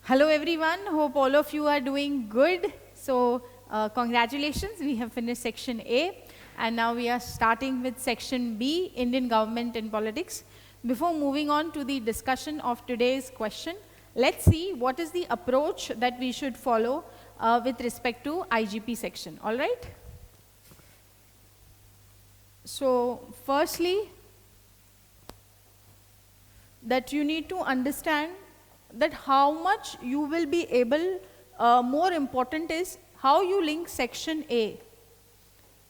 Hello everyone, hope all of you are doing good. So congratulations, we have finished section A and now we are starting with section B, Indian government and politics. Before moving on to the discussion of today's question, let's see what is the approach that we should follow with respect to IGP section, all right? So firstly, that you need to understand that how much you will be able, more important is how you link section A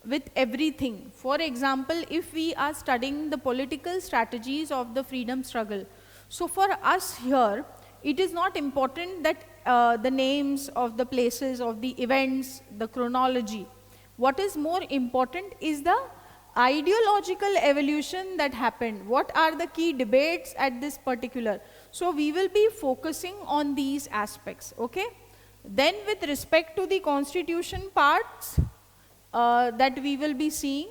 with everything. For example, if we are studying the political strategies of the freedom struggle, so for us here, it is not important that the names of the places, of the events, the chronology. What is more important is the ideological evolution that happened. What are the key debates at this particular? So we will be focusing on these aspects, okay? Then with respect to the constitution parts that we will be seeing,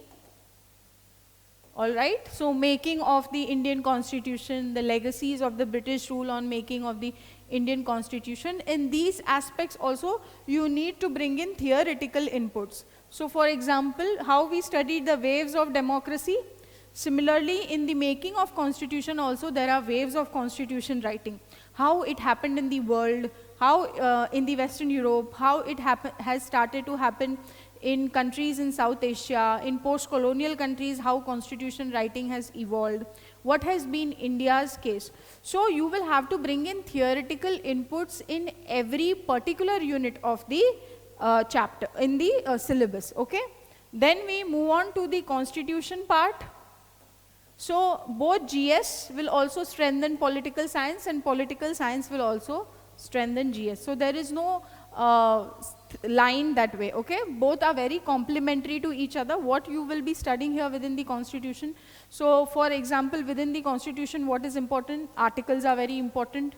all right? So making of the Indian constitution, the legacies of the British rule on making of the Indian constitution. In these aspects also, you need to bring in theoretical inputs. So for example, how we studied the waves of democracy. Similarly, in the making of constitution also, there are waves of constitution writing. How it happened in the world, how in the Western Europe, how it has started to happen in countries in South Asia, in post-colonial countries, how constitution writing has evolved, what has been India's case. So you will have to bring in theoretical inputs in every particular unit of the chapter, in the syllabus, okay? Then we move on to the constitution part. So both GS will also strengthen political science and political science will also strengthen GS. So there is no line that way, okay? Both are very complementary to each other. What you will be studying here within the constitution. So for example, within the constitution, what is important? Articles are very important.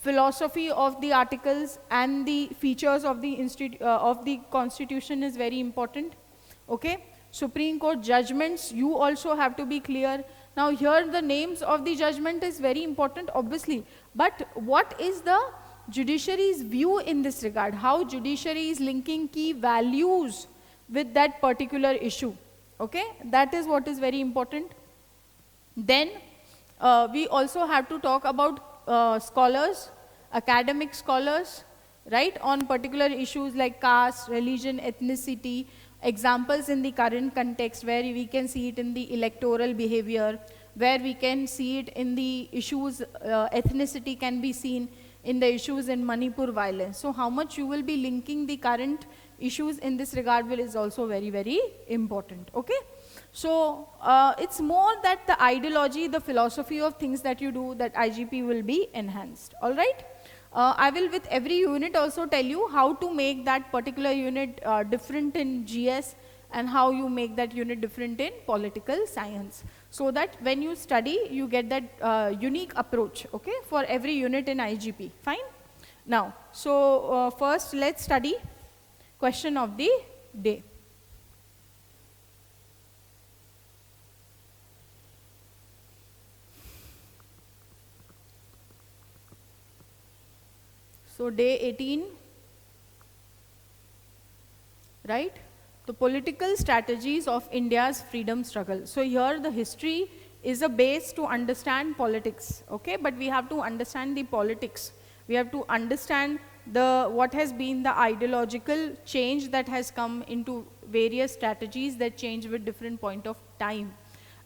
Philosophy of the articles and the features of the constitution is very important, okay? Supreme Court judgments, you also have to be clear. Now here the names of the judgment is very important, obviously. But what is the judiciary's view in this regard? How judiciary is linking key values with that particular issue, okay? That is what is very important. Then we also have to talk about scholars, academic scholars, right, on particular issues like caste, religion, ethnicity, examples in the current context where we can see it in the electoral behavior, where we can see it in the issues, ethnicity can be seen in the issues in Manipur violence. So how much you will be linking the current issues in this regard is also very, very important, okay? So it's more that the ideology, the philosophy of things that you do, that IGP will be enhanced, all right? I will with every unit also tell you how to make that particular unit different in GS and how you make that unit different in political science. So that when you study, you get that unique approach, okay, for every unit in IGP, fine? Now, so first let's study question of the day. So day 18, right? The political strategies of India's freedom struggle. So here the history is a base to understand politics, okay? But we have to understand the politics. We have to understand what has been the ideological change that has come into various strategies that change with different point of time.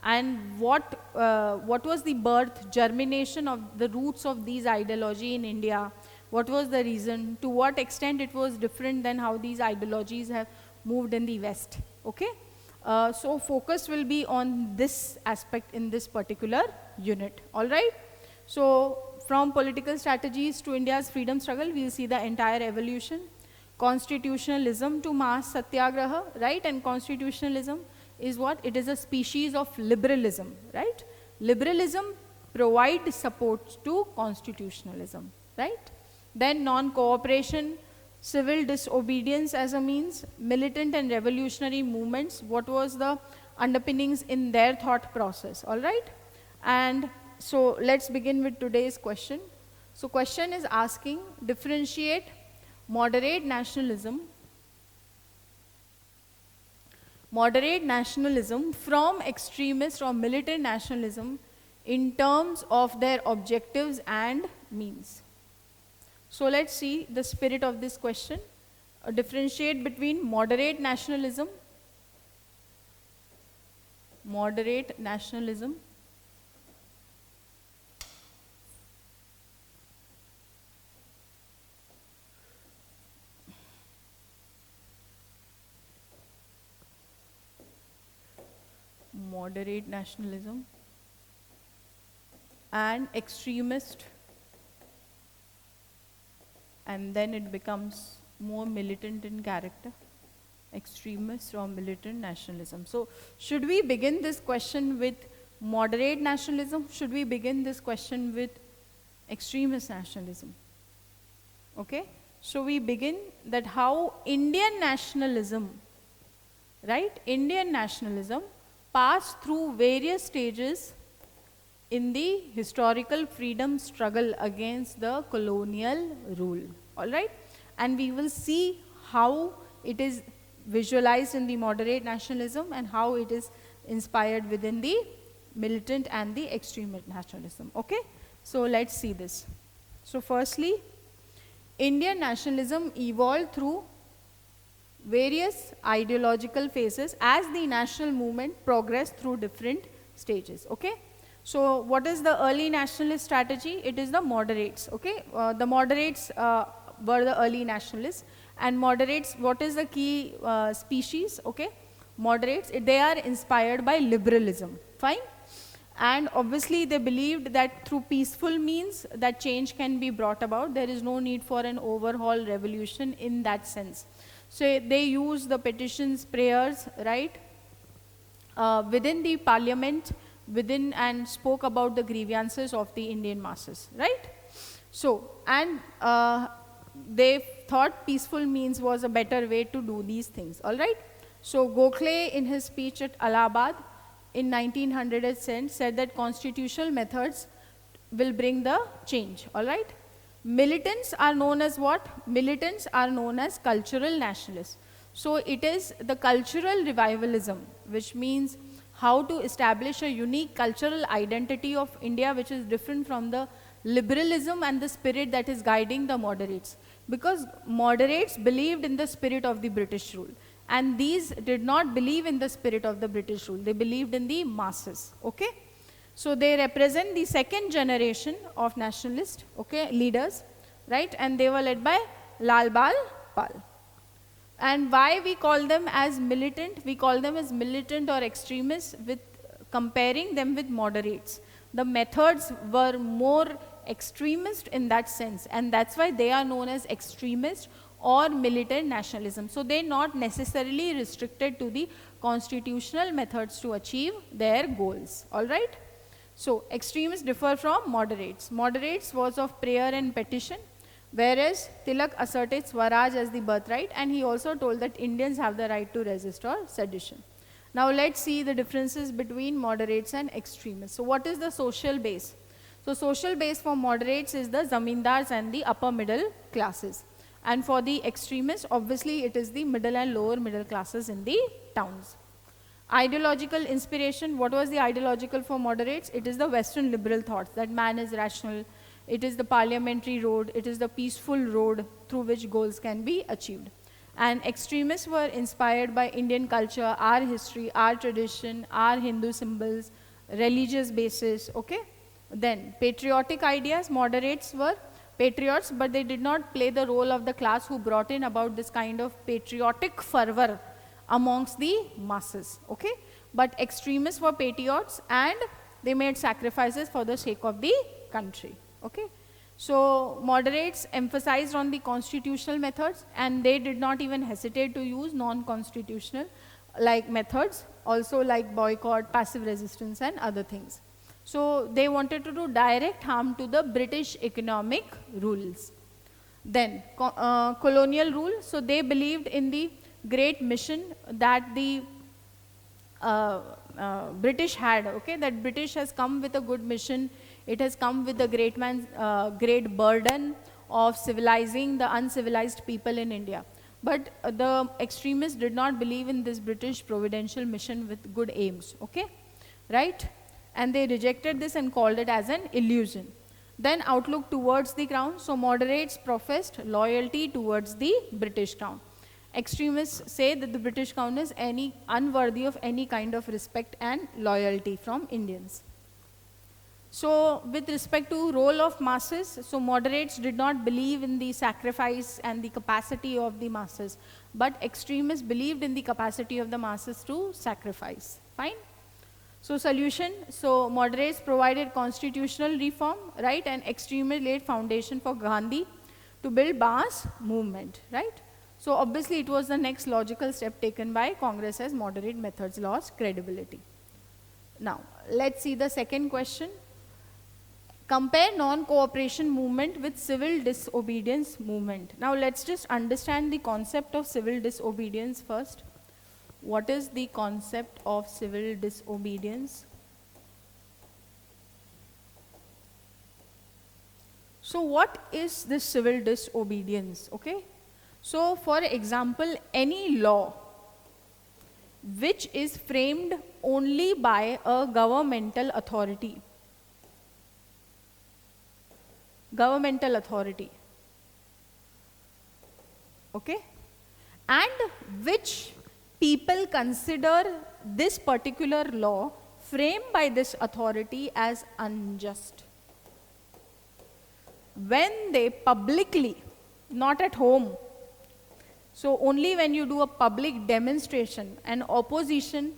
And what was the birth, germination of the roots of these ideology in India? What was the reason? To what extent it was different than how these ideologies have moved in the West, okay? So focus will be on this aspect in this particular unit, all right? So from political strategies to India's freedom struggle, we'll see the entire evolution. Constitutionalism to mass satyagraha, right? And constitutionalism is what? It is a species of liberalism, right? Liberalism provides support to constitutionalism, right? Then non-cooperation, civil disobedience as a means, militant and revolutionary movements, what was the underpinnings in their thought process, all right? And so let's begin with today's question. So question is asking, differentiate moderate nationalism from extremist or militant nationalism in terms of their objectives and means. So let's see the spirit of this question. Differentiate between moderate nationalism and extremist, and then it becomes more militant in character, extremist or militant nationalism. So should we begin this question with moderate nationalism? Should we begin this question with extremist nationalism? Okay, so we begin that how Indian nationalism, right, Indian nationalism passed through various stages in the historical freedom struggle against the colonial rule, all right? And we will see how it is visualized in the moderate nationalism and how it is inspired within the militant and the extremist nationalism, okay? So let's see this. So firstly, Indian nationalism evolved through various ideological phases as the national movement progressed through different stages, okay? So what is the early nationalist strategy? It is the moderates, okay? The moderates were the early nationalists, and moderates, what is the key species, okay? Moderates, they are inspired by liberalism, fine? And obviously they believed that through peaceful means that change can be brought about. There is no need for an overhaul revolution in that sense. So they use the petitions, prayers, right, within the parliament, and spoke about the grievances of the Indian masses, right? So, and they thought peaceful means was a better way to do these things, all right? So Gokhale in his speech at Allahabad in 1900 said that constitutional methods will bring the change, all right? Militants are known as what? Militants are known as cultural nationalists. So it is the cultural revivalism, which means how to establish a unique cultural identity of India, which is different from the liberalism and the spirit that is guiding the moderates. Because moderates believed in the spirit of the British rule, and these did not believe in the spirit of the British rule. They believed in the masses, okay? So they represent the second generation of nationalist, okay, leaders, right? And they were led by Lal Bal Pal. And why we call them as militant? We call them as militant or extremists with comparing them with moderates. The methods were more extremist in that sense, and that's why they are known as extremist or militant nationalism. So they're not necessarily restricted to the constitutional methods to achieve their goals, all right? So extremists differ from moderates. Moderates was of prayer and petition, whereas Tilak asserted Swaraj as the birthright, and he also told that Indians have the right to resist or sedition. Now let's see the differences between moderates and extremists. So what is the social base? So social base for moderates is the zamindars and the upper middle classes. And for the extremists, obviously it is the middle and lower middle classes in the towns. Ideological inspiration, what was the ideological for moderates? It is the Western liberal thoughts that man is rational. It is the parliamentary road. It is the peaceful road through which goals can be achieved. And extremists were inspired by Indian culture, our history, our tradition, our Hindu symbols, religious basis, okay? Then patriotic ideas, moderates were patriots, but they did not play the role of the class who brought in about this kind of patriotic fervor amongst the masses, okay? But extremists were patriots and they made sacrifices for the sake of the country, okay? So moderates emphasized on the constitutional methods, and they did not even hesitate to use non-constitutional like methods, also like boycott, passive resistance and other things. So they wanted to do direct harm to the British economic rules. Then colonial rule, so they believed in the great mission that the British had, okay, that British has come with a good mission It has come with the great burden of civilizing the uncivilized people in India. But the extremists did not believe in this British providential mission with good aims, okay? Right? And they rejected this and called it as an illusion. Then outlook towards the crown. So moderates professed loyalty towards the British crown. Extremists say that the British crown is unworthy of any kind of respect and loyalty from Indians. So with respect to role of masses, so moderates did not believe in the sacrifice and the capacity of the masses, but extremists believed in the capacity of the masses to sacrifice. Fine? So solution, so moderates provided constitutional reform, right, and extremists laid foundation for Gandhi to build mass movement, right? So obviously it was the next logical step taken by Congress as moderate methods lost credibility. Now, let's see the second question. Compare non-cooperation movement with civil disobedience movement. Now let's just understand the concept of civil disobedience first. What is the concept of civil disobedience? So what is this civil disobedience? Okay. So for example, any law which is framed only by a governmental authority, okay, and which people consider this particular law framed by this authority as unjust. When they publicly, not at home, so only when you do a public demonstration and opposition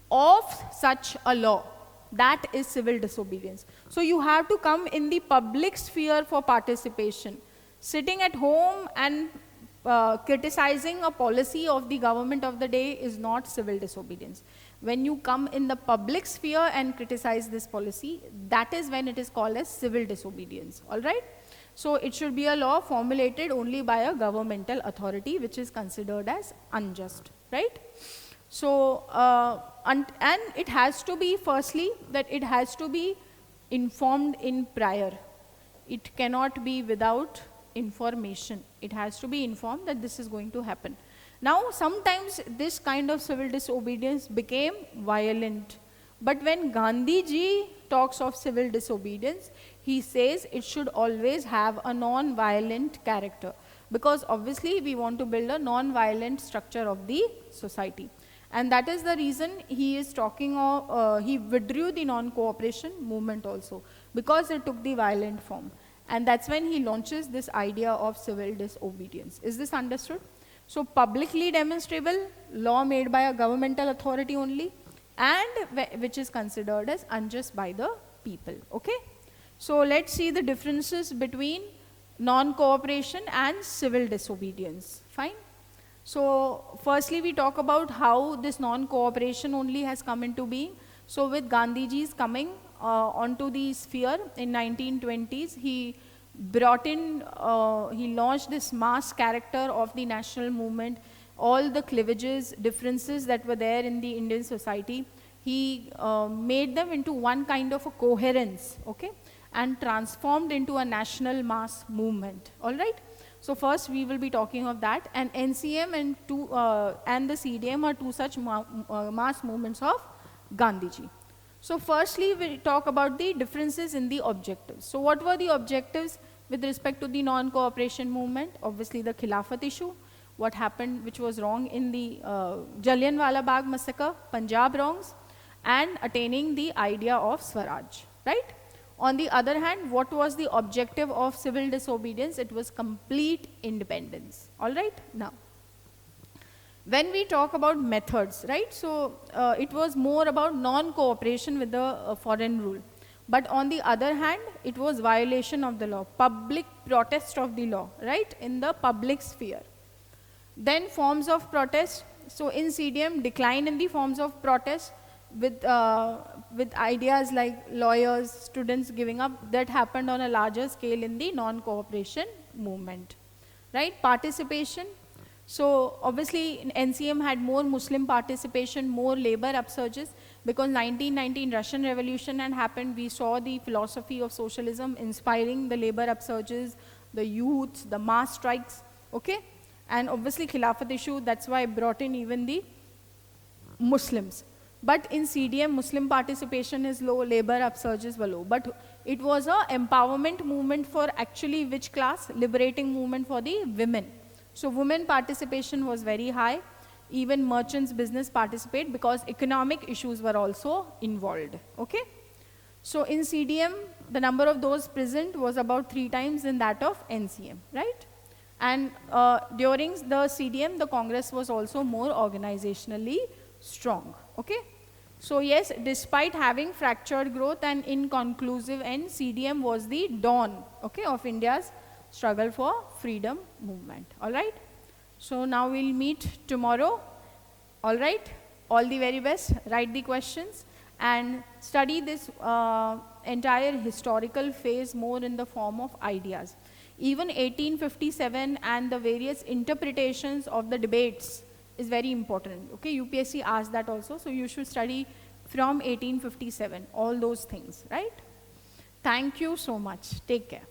of such a law, that is civil disobedience. So you have to come in the public sphere for participation. Sitting at home and criticizing a policy of the government of the day is not civil disobedience. When you come in the public sphere and criticize this policy, that is when it is called as civil disobedience. All right? So it should be a law formulated only by a governmental authority which is considered as unjust, right? So, and it has to be, firstly, that it has to be informed in prior. It cannot be without information. It has to be informed that this is going to happen. Now, sometimes this kind of civil disobedience became violent. But when Gandhi ji talks of civil disobedience, he says it should always have a non-violent character. Because obviously we want to build a non-violent structure of the society. And that is the reason he is talking of, he withdrew the non-cooperation movement also, because it took the violent form. And that's when he launches this idea of civil disobedience. Is this understood? So publicly demonstrable, law made by a governmental authority only, and which is considered as unjust by the people, okay? So let's see the differences between non-cooperation and civil disobedience, fine? So firstly, we talk about how this non-cooperation only has come into being. So with Gandhiji's coming onto the sphere in 1920s, he brought in, he launched this mass character of the national movement, all the cleavages, differences that were there in the Indian society. He made them into one kind of a coherence, okay, and transformed into a national mass movement, all right? So first we will be talking of that, and NCM and the CDM are two such mass movements of Gandhiji. So firstly we talk about the differences in the objectives. So what were the objectives with respect to the non-cooperation movement? Obviously the Khilafat issue, what happened which was wrong in the Jallianwala Bagh massacre, Punjab wrongs, and attaining the idea of Swaraj, right? On the other hand, what was the objective of civil disobedience? It was complete independence. All right? Now, when we talk about methods, right? So, it was more about non-cooperation with the foreign rule. But on the other hand, it was violation of the law, public protest of the law, right? In the public sphere. Then forms of protest. So, in CDM, decline in the forms of protest, with ideas like lawyers, students giving up, that happened on a larger scale in the non-cooperation movement, right? Participation. So obviously NCM had more Muslim participation, more labor upsurges, because 1919 Russian Revolution had happened. We saw the philosophy of socialism inspiring the labor upsurges, the youths, the mass strikes, okay? And obviously Khilafat issue, that's why I brought in even the Muslims. But in CDM, Muslim participation is low, labor upsurges were low. But it was a empowerment movement for actually which class? Liberating movement for the women. So women participation was very high. Even merchants, business participate because economic issues were also involved, okay? So in CDM, the number of those present was about 3 times in that of NCM, right? And during the CDM, the Congress was also more organizationally strong, okay? So yes, despite having fractured growth and inconclusive end, CDM was the dawn, okay, of India's struggle for freedom movement, all right? So now we'll meet tomorrow, all right? All the very best, write the questions and study this entire historical phase more in the form of ideas. Even 1857 and the various interpretations of the debates is very important, okay? UPSC asked that also, so you should study from 1857, all those things, right? Thank you so much. Take care.